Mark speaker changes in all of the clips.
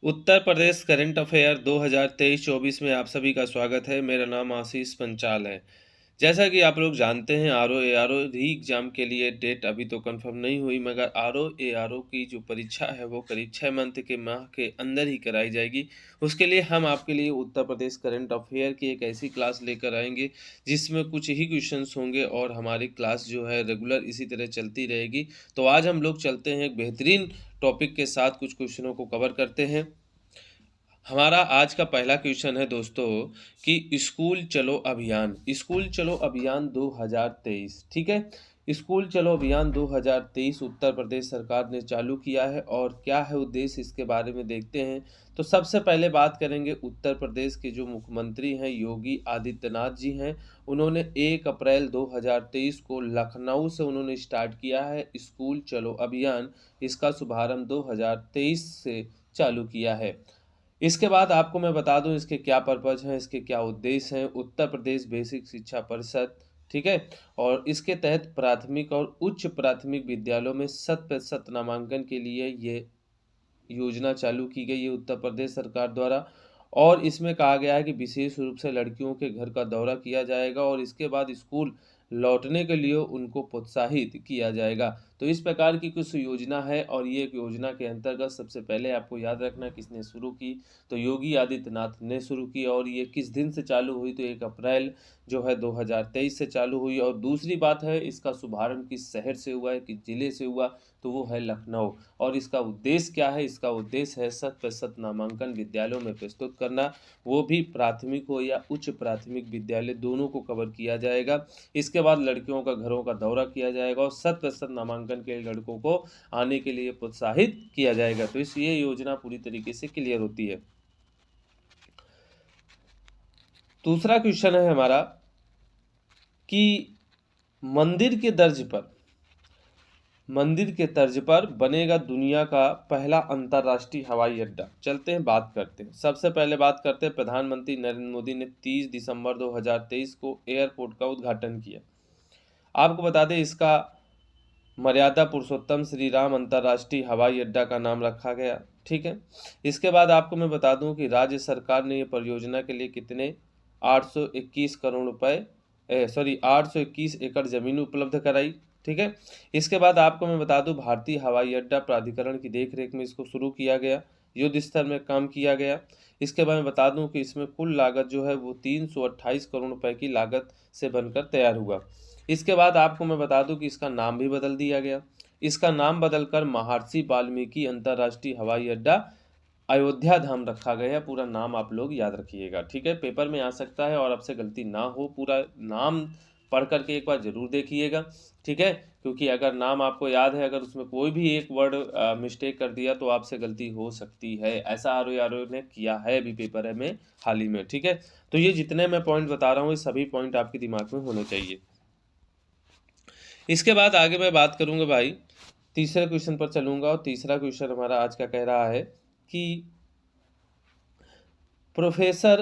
Speaker 1: Uttar Pradesh current affair 2023-24 में आप सभी का स्वागत है। मेरा नाम आशीष पंचाल है। जैसा कि आप लोग जानते हैं आरओ एआरओ री एग्ज़ाम के लिए डेट अभी तो कंफर्म नहीं हुई, मगर आरओ एआरओ की जो परीक्षा है वो करीब 6 मंथ के माह के अंदर ही कराई जाएगी। उसके लिए हम आपके लिए उत्तर प्रदेश करंट अफेयर की एक ऐसी क्लास लेकर आएँगे जिसमें कुछ ही क्वेश्चंस होंगे और हमारी क्लास जो है रेगुलर इसी तरह चलती रहेगी। तो आज हम लोग चलते हैं एक बेहतरीन टॉपिक के साथ, कुछ क्वेश्चनों को कवर करते हैं। हमारा आज का पहला क्वेश्चन है दोस्तों कि स्कूल चलो अभियान, स्कूल चलो अभियान 2023, ठीक है। स्कूल चलो अभियान 2023 उत्तर प्रदेश सरकार ने चालू किया है और क्या है उद्देश्य, इसके बारे में देखते हैं। तो सबसे पहले बात करेंगे उत्तर प्रदेश के जो मुख्यमंत्री हैं योगी आदित्यनाथ जी हैं। उन्होंने 1 अप्रैल 2023 को लखनऊ से उन्होंने स्टार्ट किया है स्कूल चलो अभियान। इसका शुभारंभ 2023 से चालू किया है। इसके बाद आपको मैं बता दूँ इसके क्या पर्पज़ हैं, इसके क्या उद्देश्य हैं। उत्तर प्रदेश बेसिक शिक्षा परिषद, ठीक है? और इसके तहत प्राथमिक और उच्च प्राथमिक विद्यालयों में 100% नामांकन के लिए ये योजना चालू की गई है उत्तर प्रदेश सरकार द्वारा। और इसमें कहा गया है कि विशेष रूप से लड़कियों के घर का दौरा किया जाएगा और इसके बाद स्कूल लौटने के लिए उनको प्रोत्साहित किया जाएगा। तो इस प्रकार की कुछ योजना है और ये एक योजना के अंतर्गत सबसे पहले आपको याद रखना किसने शुरू की, तो योगी आदित्यनाथ ने शुरू की। और ये किस दिन से चालू हुई, तो 1 अप्रैल जो है 2023 से चालू हुई। और दूसरी बात है इसका शुभारंभ किस शहर से हुआ है, किस जिले से हुआ, तो वो है लखनऊ। और इसका उद्देश्य क्या है, इसका उद्देश्य है 100% नामांकन विद्यालयों में प्रस्तुत करना, वो भी प्राथमिक हो या उच्च प्राथमिक विद्यालय, दोनों को कवर किया जाएगा। इसके बाद लड़कियों का घरों का दौरा किया जाएगा और 100% नामांकन के लड़कों को आने के लिए प्रोत्साहित किया जाएगा। तो इस ये योजना पूरी तरीके से क्लियर होती है। दूसरा क्वेश्चन है हमारा कि मंदिर के तर्ज पर बनेगा दुनिया का पहला अंतर्राष्ट्रीय हवाई अड्डा। चलते हैं बात करते हैं। सबसे पहले बात करते हैं प्रधानमंत्री नरेंद्र मोदी ने 30 दिसंबर 2023 को एयरपोर्ट का उद्घाटन किया। आपको बता दें इसका मर्यादा पुरुषोत्तम श्री राम अंतर्राष्ट्रीय हवाई अड्डा का नाम रखा गया, ठीक है। इसके बाद आपको मैं बता दूं कि राज्य सरकार ने ये परियोजना के लिए कितने 821 करोड़ रुपए 821 एकड़ जमीन उपलब्ध कराई, ठीक है। इसके बाद आपको मैं बता दूं भारतीय हवाई अड्डा प्राधिकरण की देखरेख में इसको शुरू किया गया, युद्ध स्तर में काम किया गया। इसके बाद मैं बता दूं कि इसमें कुल लागत जो है वो 328 करोड़ रुपए की लागत से बनकर तैयार हुआ। इसके बाद आपको मैं बता दूं कि इसका नाम भी बदल दिया गया। इसका नाम बदलकर महर्षि वाल्मीकि अंतर्राष्ट्रीय हवाई अड्डा अयोध्या धाम रखा गया। पूरा नाम आप लोग याद रखिएगा, ठीक है। पेपर में आ सकता है और आपसे गलती ना हो, पूरा नाम पढ़ करके एक बार जरूर देखिएगा, ठीक है। क्योंकि अगर नाम आपको याद है, अगर उसमें कोई भी एक वर्ड मिस्टेक कर दिया तो आपसे गलती हो सकती है। ऐसा आरओ ने किया है अभी पेपर में हाल ही में, ठीक है। तो ये जितने मैं पॉइंट बता रहा हूँ ये सभी पॉइंट आपके दिमाग में होने चाहिए। इसके बाद आगे मैं बात करूंगा भाई, तीसरे क्वेश्चन पर चलूंगा। और तीसरा क्वेश्चन हमारा आज का कह रहा है कि प्रोफेसर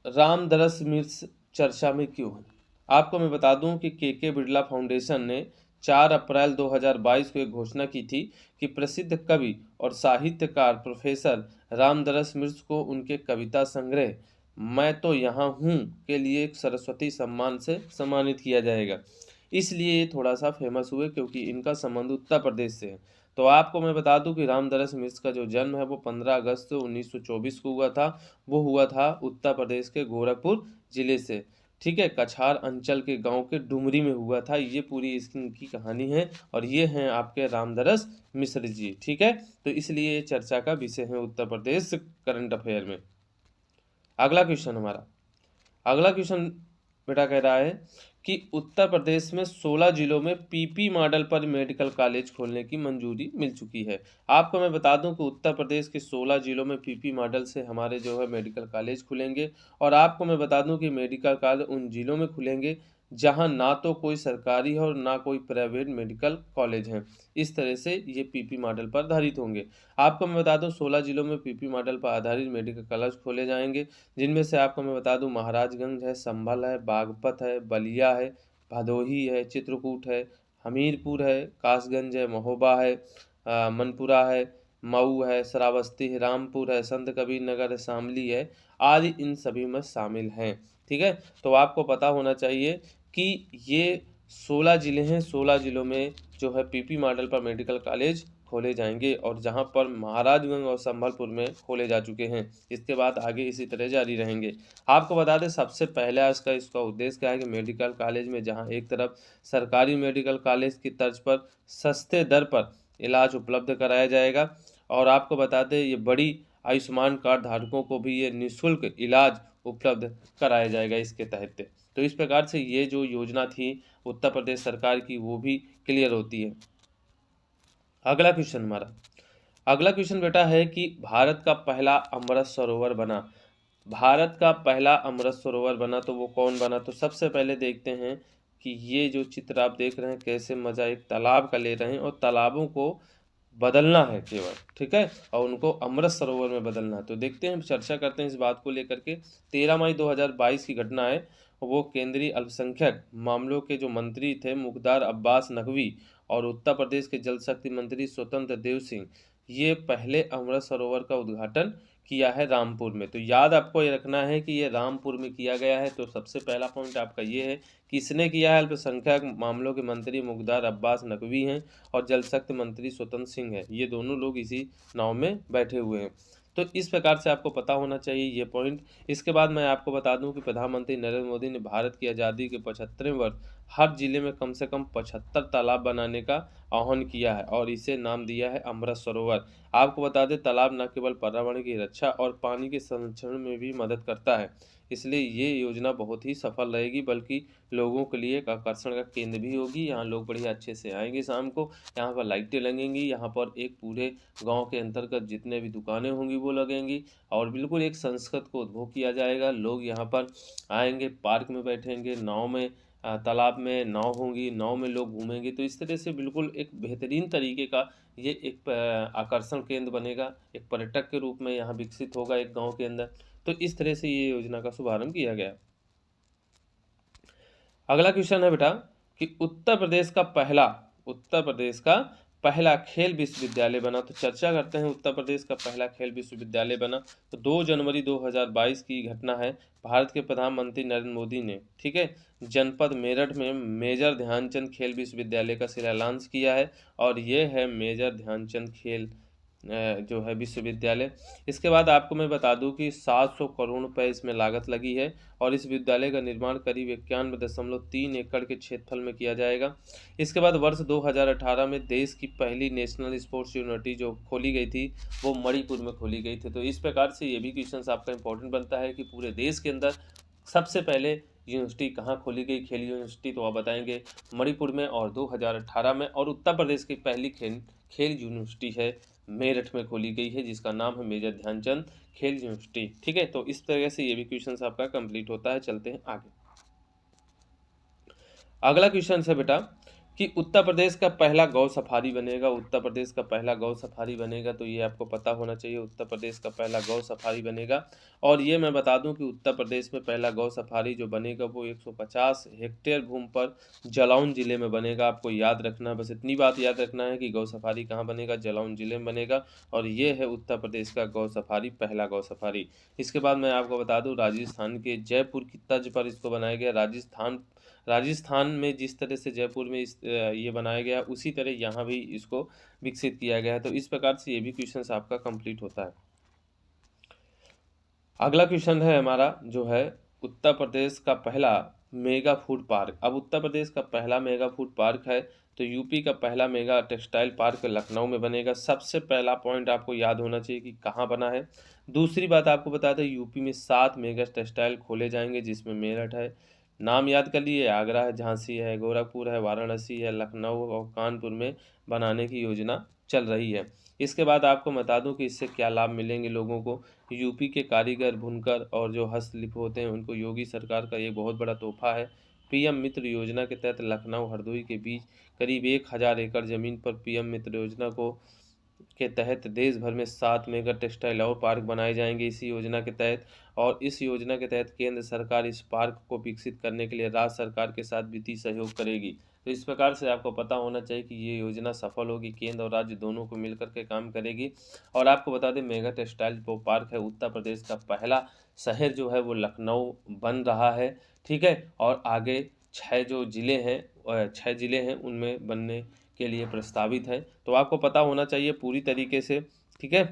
Speaker 1: रामदरस मिश्र चर्चा में क्यों है। आपको मैं बता दूं कि के बिरला फाउंडेशन ने 4 अप्रैल 2022 को एक घोषणा की थी कि प्रसिद्ध कवि और साहित्यकार प्रोफेसर रामदरस मिश्र को उनके कविता संग्रह मैं तो यहाँ हूँ के लिए एक सरस्वती सम्मान से सम्मानित किया जाएगा। इसलिए ये थोड़ा सा फेमस हुए क्योंकि इनका संबंध उत्तर प्रदेश से है। तो आपको मैं बता दूं कि रामदरस मिश्र का जो जन्म है वो 15 अगस्त 1924 को हुआ था। वो हुआ था उत्तर प्रदेश के गोरखपुर जिले से, ठीक है। कछार अंचल के गांव के डुमरी में हुआ था। ये पूरी इनकी कहानी है और ये हैं आपके रामदरस मिश्र जी, ठीक है। तो इसलिए ये चर्चा का विषय है उत्तर प्रदेश करंट अफेयर में। अगला क्वेश्चन बेटा कह रहा है कि उत्तर प्रदेश में 16 जिलों में पीपी मॉडल पर मेडिकल कॉलेज खोलने की मंजूरी मिल चुकी है। आपको मैं बता दूं कि उत्तर प्रदेश के 16 जिलों में पीपी मॉडल से हमारे जो है मेडिकल कॉलेज खुलेंगे। और आपको मैं बता दूं कि मेडिकल कॉलेज उन जिलों में खुलेंगे जहां ना तो कोई सरकारी है और ना कोई प्राइवेट मेडिकल कॉलेज है। इस तरह से ये पीपी मॉडल पर आधारित होंगे। आपको मैं बता दूं 16 जिलों में पीपी मॉडल पर आधारित मेडिकल कॉलेज खोले जाएंगे, जिनमें से आपको मैं बता दूं महाराजगंज है, संभल है, बागपत है, बलिया है, भदोही है, चित्रकूट है, हमीरपुर है, कासगंज है, महोबा है, मनपुरा है, मऊ है, श्रावस्ती है, रामपुर है, संत कबीर नगर है, शामली है आदि इन सभी में शामिल हैं। ठीक है, तो आपको पता होना चाहिए कि ये 16 ज़िले हैं। 16 ज़िलों में जो है पीपी मॉडल पर मेडिकल कॉलेज खोले जाएंगे और जहां पर महाराजगंज और संबलपुर में खोले जा चुके हैं। इसके बाद आगे इसी तरह जारी रहेंगे। आपको बता दें सबसे पहला इसका उद्देश्य क्या है कि मेडिकल कॉलेज में जहां एक तरफ सरकारी मेडिकल कॉलेज की तर्ज पर सस्ते दर पर इलाज उपलब्ध कराया जाएगा और आपको बता दें ये बड़ी आयुष्मान कार्ड धारकों को भी ये निःशुल्क इलाज उपलब्ध कराया जाएगा इसके तहत। तो इस प्रकार से ये जो योजना थी उत्तर प्रदेश सरकार की वो भी क्लियर होती है। अगला क्वेश्चन हमारा, अगला क्वेश्चन बेटा है कि भारत का पहला अमृत सरोवर बना। भारत का पहला अमृत सरोवर बना तो वो कौन बना? तो सबसे पहले देखते हैं कि ये जो चित्र आप देख रहे हैं कैसे मजा एक तालाब का ले रहे हैं और तालाबों को बदलना है केवल, ठीक है, और उनको अमृत सरोवर में बदलना है। तो देखते हैं, चर्चा करते हैं इस बात को लेकर के। 13 मई 2022 की घटना है। वो केंद्रीय अल्पसंख्यक मामलों के जो मंत्री थे मुख्तार अब्बास नकवी और उत्तर प्रदेश के जल शक्ति मंत्री स्वतंत्र देव सिंह, ये पहले अमृत सरोवर का उद्घाटन किया है रामपुर में। तो याद आपको ये रखना है कि ये रामपुर में किया गया है। तो सबसे पहला पॉइंट आपका ये है, किसने किया है? अल्पसंख्यक मामलों के मंत्री मुख्तार अब्बास नकवी हैं और जल शक्ति मंत्री स्वतंत्र सिंह है। ये दोनों लोग इसी नाव में बैठे हुए हैं। तो इस प्रकार से आपको पता होना चाहिए ये पॉइंट। इसके बाद मैं आपको बता दूं कि प्रधानमंत्री नरेंद्र मोदी ने भारत की आज़ादी के 75वें वर्ष हर जिले में कम से कम 75 तालाब बनाने का आह्वान किया है और इसे नाम दिया है अमृत सरोवर। आपको बता दें तालाब न केवल पर्यावरण की रक्षा और पानी के संरक्षण में भी मदद करता है, इसलिए ये योजना बहुत ही सफल रहेगी, बल्कि लोगों के लिए एक आकर्षण का केंद्र भी होगी। यहाँ लोग बढ़िया अच्छे से आएंगे शाम को, यहाँ पर लाइटें लगेंगी, यहाँ पर एक पूरे गांव के अंतर्गत जितने भी दुकानें होंगी वो लगेंगी और बिल्कुल एक संस्कृत को उद्भव किया जाएगा। लोग यहाँ पर आएंगे, पार्क में बैठेंगे, नाव में तालाब में नाव होंगी, नाव में लोग घूमेंगे। तो इस तरह से बिल्कुल एक बेहतरीन तरीके का ये एक आकर्षण केंद्र बनेगा, एक पर्यटक के रूप में यहाँ विकसित होगा एक गांव के अंदर। तो इस तरह से ये योजना का शुभारंभ किया गया। अगला क्वेश्चन है बेटा कि उत्तर प्रदेश का पहला खेल विश्वविद्यालय बना। तो चर्चा करते हैं उत्तर प्रदेश का पहला खेल विश्वविद्यालय बना। तो 2 जनवरी 2022 की घटना है। भारत के प्रधानमंत्री नरेंद्र मोदी ने, ठीक है, जनपद मेरठ में मेजर ध्यानचंद खेल विश्वविद्यालय का शिलान्यास किया है और ये है मेजर ध्यानचंद खेल जो है विश्वविद्यालय। इसके बाद आपको मैं बता दूं कि 700 करोड़ रुपए इसमें लागत लगी है और इस विद्यालय का निर्माण करीब 91.3 एकड़ के क्षेत्रफल में किया जाएगा। इसके बाद वर्ष 2018 में देश की पहली नेशनल स्पोर्ट्स यूनिवर्सिटी जो खोली गई थी वो मणिपुर में खोली गई थी। तो इस प्रकार से ये भी क्वेश्चन आपका इंपॉर्टेंट बनता है कि पूरे देश के अंदर सबसे पहले यूनिवर्सिटी कहाँ खोली गई खेल यूनिवर्सिटी, तो आप बताएंगे मणिपुर में और 2018 में। और उत्तर प्रदेश की पहली खेल यूनिवर्सिटी है मेरठ में खोली गई है जिसका नाम है मेजर ध्यानचंद खेल यूनिवर्सिटी। ठीक है, तो इस तरह से ये भी क्वेश्चन आपका कंप्लीट होता है। चलते हैं आगे। अगला क्वेश्चन है बेटा कि उत्तर प्रदेश का पहला गौ सफारी बनेगा। उत्तर प्रदेश का पहला गौ सफारी बनेगा, तो ये आपको पता होना चाहिए उत्तर प्रदेश का पहला गौ सफारी बनेगा। और ये मैं बता दूं कि उत्तर प्रदेश में पहला गौ सफारी जो बनेगा वो 150 हेक्टेयर भूमि पर जालौन जिले में बनेगा। आपको याद रखना है, बस इतनी बात याद रखना है कि गौ सफारी कहाँ बनेगा, जालौन जिले में बनेगा। और ये है उत्तर प्रदेश का गौ सफारी, पहला गौ सफारी। इसके बाद मैं आपको बता दूं राजस्थान के जयपुर की तर्ज पर इसको बनाया गया। राजस्थान में जिस तरह से जयपुर में ये बनाया गया उसी तरह यहाँ भी इसको विकसित किया गया है। तो इस प्रकार से ये भी क्वेश्चन आपका कंप्लीट होता है। अगला क्वेश्चन है हमारा जो है उत्तर प्रदेश का पहला मेगा फूड पार्क। अब उत्तर प्रदेश का पहला मेगा फूड पार्क है तो यूपी का पहला मेगा टेक्सटाइल पार्क लखनऊ में बनेगा। सबसे पहला पॉइंट आपको याद होना चाहिए कि कहाँ बना है। दूसरी बात आपको बता दें यूपी में 7 मेगा टेक्सटाइल खोले जाएंगे जिसमें मेरठ है, नाम याद कर लिए, आगरा है, झांसी है, गोरखपुर है, वाराणसी है, लखनऊ और कानपुर में बनाने की योजना चल रही है। इसके बाद आपको बता दूं कि इससे क्या लाभ मिलेंगे लोगों को। यूपी के कारीगर, बुनकर और जो हस्तशिल्प होते हैं उनको योगी सरकार का ये बहुत बड़ा तोहफा है। पीएम मित्र योजना के तहत लखनऊ हरदोई के बीच करीब 1000 एकड़ जमीन पर पीएम मित्र योजना के तहत देश भर में 7 मेगा टेक्सटाइल और पार्क बनाए जाएंगे इसी योजना के तहत। और इस योजना के तहत केंद्र सरकार इस पार्क को विकसित करने के लिए राज्य सरकार के साथ वित्तीय सहयोग करेगी। तो इस प्रकार से आपको पता होना चाहिए कि ये योजना सफल होगी, केंद्र और राज्य दोनों को मिलकर के काम करेगी। और आपको बता दें, मेगा टेक्सटाइल जो पार्क है उत्तर प्रदेश का पहला शहर जो है वो लखनऊ बन रहा है, ठीक है। और आगे 6 जो ज़िले हैं 6 ज़िले हैं उनमें बनने के लिए प्रस्तावित है। तो आपको पता होना चाहिए पूरी तरीके से, ठीक है।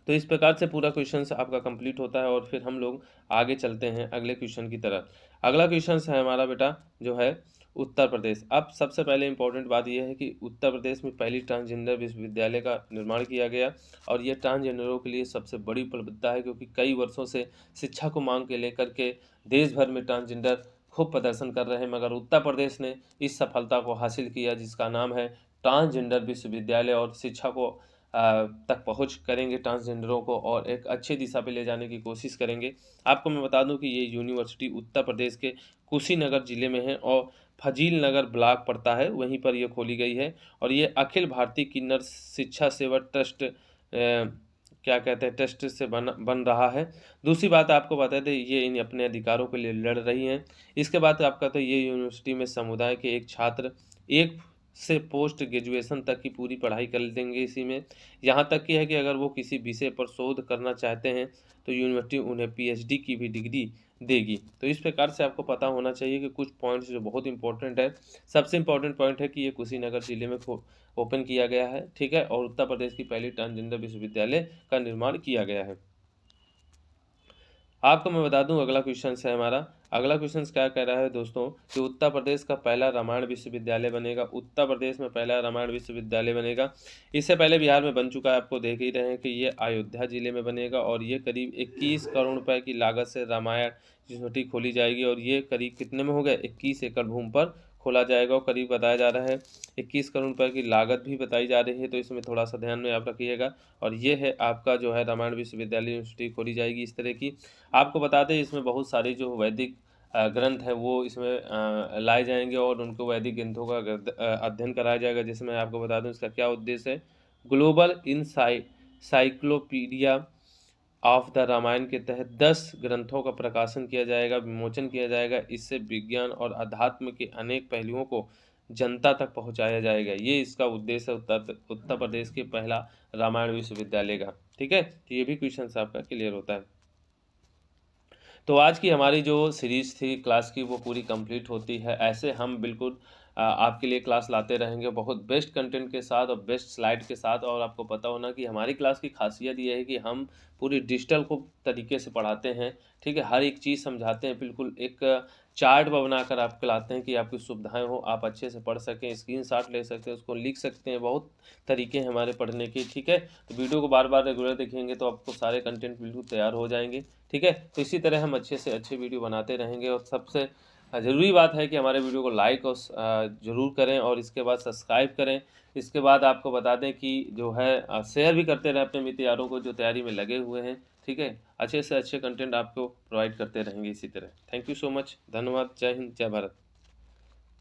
Speaker 1: तो इस प्रकार से पूरा क्वेश्चन आपका कंप्लीट होता है और फिर हम लोग आगे चलते हैं अगले क्वेश्चन की तरफ। अगला क्वेश्चन है हमारा बेटा जो है उत्तर प्रदेश। अब सबसे पहले इंपॉर्टेंट बात यह है कि उत्तर प्रदेश में पहली ट्रांसजेंडर विश्वविद्यालय का निर्माण किया गया और ये ट्रांसजेंडरों के लिए सबसे बड़ी उपलब्धता है, क्योंकि कई वर्षों से शिक्षा को मांग के लेकर के देश भर में ट्रांसजेंडर खूब प्रदर्शन कर रहे हैं, मगर उत्तर प्रदेश ने इस सफलता को हासिल किया जिसका नाम है ट्रांसजेंडर विश्वविद्यालय। और शिक्षा को तक पहुँच करेंगे ट्रांसजेंडरों को और एक अच्छी दिशा पे ले जाने की कोशिश करेंगे। आपको मैं बता दूं कि ये यूनिवर्सिटी उत्तर प्रदेश के कुशीनगर ज़िले में है और फजील नगर ब्लॉक पड़ता है, वहीं पर ये खोली गई है। और ये अखिल भारतीय किन्नर शिक्षा सेवा ट्रस्ट क्या कहते हैं ट्रस्ट से बन रहा है। दूसरी बात आपको बता दें, ये इन अपने अधिकारों के लिए लड़ रही हैं। इसके बाद आपका तो ये यूनिवर्सिटी में समुदाय के एक छात्र एक से पोस्ट ग्रेजुएशन तक की पूरी पढ़ाई कर देंगे इसी में। यहाँ तक कि है कि अगर वो किसी विषय पर शोध करना चाहते हैं तो यूनिवर्सिटी उन्हें पीएचडी की भी डिग्री देगी। तो इस प्रकार से आपको पता होना चाहिए कि कुछ पॉइंट्स जो बहुत इंपॉर्टेंट है। सबसे इम्पोर्टेंट पॉइंट है कि ये कुशीनगर ज़िले में ओपन किया गया है, ठीक है। और उत्तर प्रदेश की पहली ट्रांसजेंडर विश्वविद्यालय का निर्माण किया गया है। आपको मैं बता दूं अगला क्वेश्चन है हमारा। अगला क्वेश्चन क्या कह रहा है दोस्तों कि उत्तर प्रदेश का पहला रामायण विश्वविद्यालय बनेगा। उत्तर प्रदेश में पहला रामायण विश्वविद्यालय बनेगा। इससे पहले बिहार में बन चुका है, आपको देख ही रहे हैं कि ये अयोध्या जिले में बनेगा और ये करीब 21 करोड़ रुपए की लागत से रामायण यूनिवर्सिटी खोली जाएगी। और ये करीब कितने में हो गया, 21 एकड़ भूमि पर खोला जाएगा और करीब बताया जा रहा है 21 करोड़ रुपए की लागत भी बताई जा रही है। तो इसमें थोड़ा सा ध्यान में आप रखिएगा। और ये है आपका जो है रामायण विश्वविद्यालय यूनिवर्सिटी खोली जाएगी इस तरह की। आपको बता दें इसमें बहुत सारे जो वैदिक ग्रंथ है वो इसमें लाए जाएंगे और उनको वैदिक ग्रंथों का अध्ययन कराया जाएगा। जिसमें आपको बता दूं इसका क्या उद्देश्य है, global cyclopedia of the Ramayana के तहत 10 ग्रंथों का प्रकाशन किया जाएगा, विमोचन किया जाएगा। इससे विज्ञान और अध्यात्म के अनेक पहलुओं को जनता तक पहुंचाया जाएगा। ये इसका उद्देश्य है उत्तर प्रदेश के पहला रामायण विश्वविद्यालय का, ठीक है। तो ये भी क्वेश्चन आपका क्लियर होता है। तो आज की हमारी जो सीरीज़ थी क्लास की वो पूरी कंप्लीट होती है। ऐसे हम बिल्कुल आपके लिए क्लास लाते रहेंगे बहुत बेस्ट कंटेंट के साथ और बेस्ट स्लाइड के साथ। और आपको पता होना कि हमारी क्लास की खासियत ये है कि हम पूरी डिजिटल को तरीके से पढ़ाते हैं, ठीक है। हर एक चीज़ समझाते हैं, बिल्कुल एक चार्ट बनाकर आपको लाते हैं कि आपकी सुविधाएं हो, आप अच्छे से पढ़ सकें, स्क्रीनशॉट ले सकते हैं, उसको लिख सकते हैं। बहुत तरीके हैं हमारे पढ़ने के, ठीक है। तो वीडियो को बार बार रेगुलर देखेंगे तो आपको सारे कंटेंट बिल्कुल तैयार हो जाएंगे, ठीक है। तो इसी तरह हम अच्छे से अच्छे वीडियो बनाते रहेंगे। और सबसे ज़रूरी बात है कि हमारे वीडियो को लाइक और ज़रूर करें और इसके बाद सब्सक्राइब करें। इसके बाद आपको बता दें कि जो है शेयर भी करते रहें अपने मित्र यारों को जो तैयारी में लगे हुए हैं, ठीक है। अच्छे से अच्छे कंटेंट आपको प्रोवाइड करते रहेंगे इसी तरह। थैंक यू सो मच, धन्यवाद, जय हिंद, जय भारत।